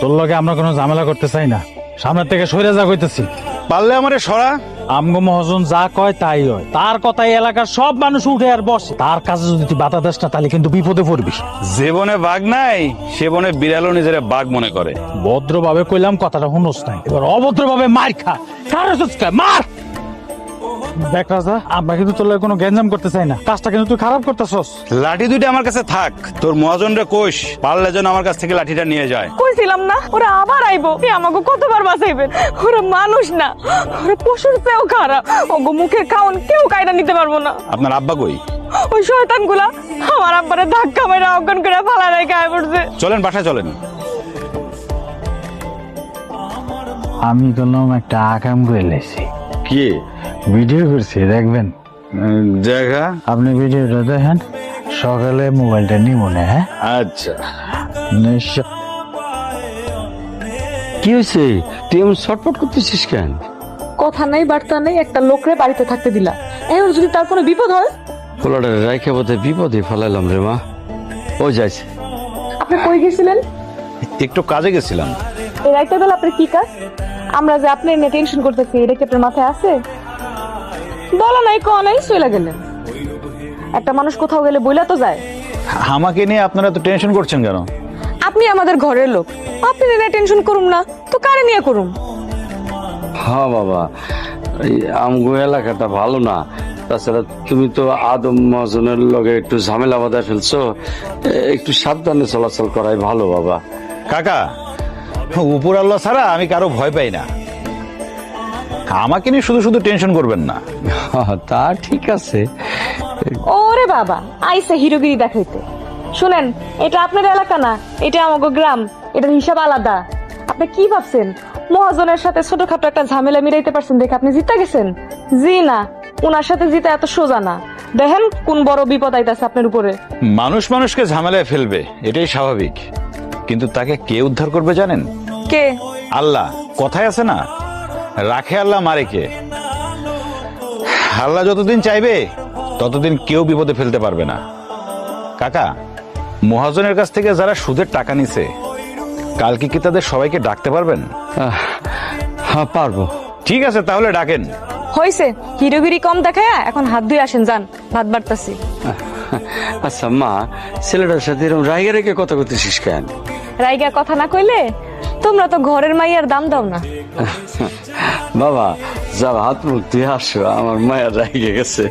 তোর লগে আমরা কোনো ঝামেলা করতে চাই না, সামনের থেকে সরে যা কইতেছি। পারলে আমারে সরা। আমগো মহাজন যা কয় তাই হয়, তার কথাই এলাকার সব মানুষ উঠে আর বসে। তার কাছে যদি তুই বাধা দেস না তাহলে কিন্তু বিপদে পড়বি। যে বনে বাঘ নাই সে বনে বিড়ালও নিজের বাঘ মনে করে। ভদ্রভাবে কইলাম, কথাটা শুনোস নাই, এবার অভদ্রভাবে মার খা। মার। দেখ রাজা, আমরা কিন্তু তোর লগে কোনো গ্যাঞ্জাম করতে চাই না, কাজটা কিন্তু তুই খারাপ করতেছস। লাঠি দুইটা আমার কাছে থাক, তোর মহাজন রে কোষ পারলে যেন আমার কাছ থেকে লাঠিটা নিয়ে যায়। কইছিলাম না ওরা আবার আইবো, আমাকে কতবার বাঁচাইবেন। ওরা মানুষ না, ওরা পশুর চেয়েও খারাপ। ওগো মুখের খাওন কেউ কায়দা নিতে পারবো না। আপনার আব্বা কই? ওই শয়তান গুলা আমার আব্বারে ধাক্কা মেরে অজ্ঞান করে ফালা রেখে আয় পড়ছে। চলেন বাসায় চলেন। আমি করলাম একটা আকাম করে লাইছি। কি ভিডিও করছি, দেখবেন? দেখা। আপনি ভিডিওটা দেখেন, সকালে মোবাইলটা নিব না। হ্যাঁ আচ্ছা। কি হয়েছে? তুই এমন ছটফট করতেছিস কেন? কথা নাই বার্তা নেই, একটা লোকরে বাড়িতে থাকতে দিলা। এখন যদি তার কোনো বিপদ হয়? পোলাটা রাইখে বোধহয় বিপদে ফেলাইলাম রে মা। ও যাইছে। আপনি কই গেছিলেন? একটু কাজে গেছিলাম। এই রাইতে বেলা আপনার কি কাজ? আমরা যে আপনি নিয়ে টেনশন করতেছি, এটা কি আপনার মাথায় আছে? বলা নাই ক নাই, চলে গেলেন। একটা মানুষ কোথাও গেলে বইলা তো যায়। আমাকে নিয়ে আপনারা তো টেনশন করছেন কেন? আপনি আমাদের ঘরের লোক, আপনি নিয়ে টেনশন করুম না তো কারে নিয়ে করুম? হ্যাঁ বাবা, এই আমগো এলাকাটা ভালো না। তাছাড়া তুমি তো আদম মহাজনের লগে একটু ঝামেলা বাঁধা ফেলছো, একটু সাবধানে চলাচল করাই ভালো বাবা। কাকা, উপর আল্লাহ ছাড়া আমি কারো ভয় পাই না। আমাকে নিয়ে শুধু শুধু টেনশন করবেন না। তা ঠিক আছে। ওরে বাবা, আইসে হিরোগিরি দেখাইতে। শুনেন, এটা আপনার এলাকা না, এটা আমাগো গ্রাম, এটার হিসাব আলাদা। আপনি কি ভাবছেন মহাজনের সাথে ছোটখাটো একটা ঝামেলা মিলাইতে পারছেন দেখে আপনি জিতে গেছেন? জি না, ওনার সাথে জিতে এত সোজা না। দেখেন কোন বড় বিপদ আইতাছে আপনার উপরে। মানুষ মানুষকে ঝামেলায় ফেলবে, এটাই স্বাভাবিক, কিন্তু তাকে কে উদ্ধার করবে জানেন? কে? আল্লাহ। কথায় আছে না, রাখে আল্লাহ মারে কে। আল্লাহ যতদিন চাইবে ততদিন কেউ বিপদে ফেলতে পারবে না। কাকা, মহাজনের কাছ থেকে যারা সুদের টাকা নিছে, কালকে কি তাদের সবাইকে ডাকতে পারবেন? হ্যাঁ পারবো। ঠিক আছে, তাহলে ডাকেন। হইছে, হিরোগিরি কম দেখায় এখন হাত ধুয়ে আসেন, যান, ভাত বাড়তাছি। আচ্ছা মা, ছেলেটার সাথে এরকম রাইগে রেখে কথা করতেছিস কেন? রাইগা কথা না কইলে তোমরা তো ঘরের মাইয়ার দাম দাও না। বাবা, যা হাত মুখ দিয়ে আসো, আমার মায়ের রাইগে গেছে।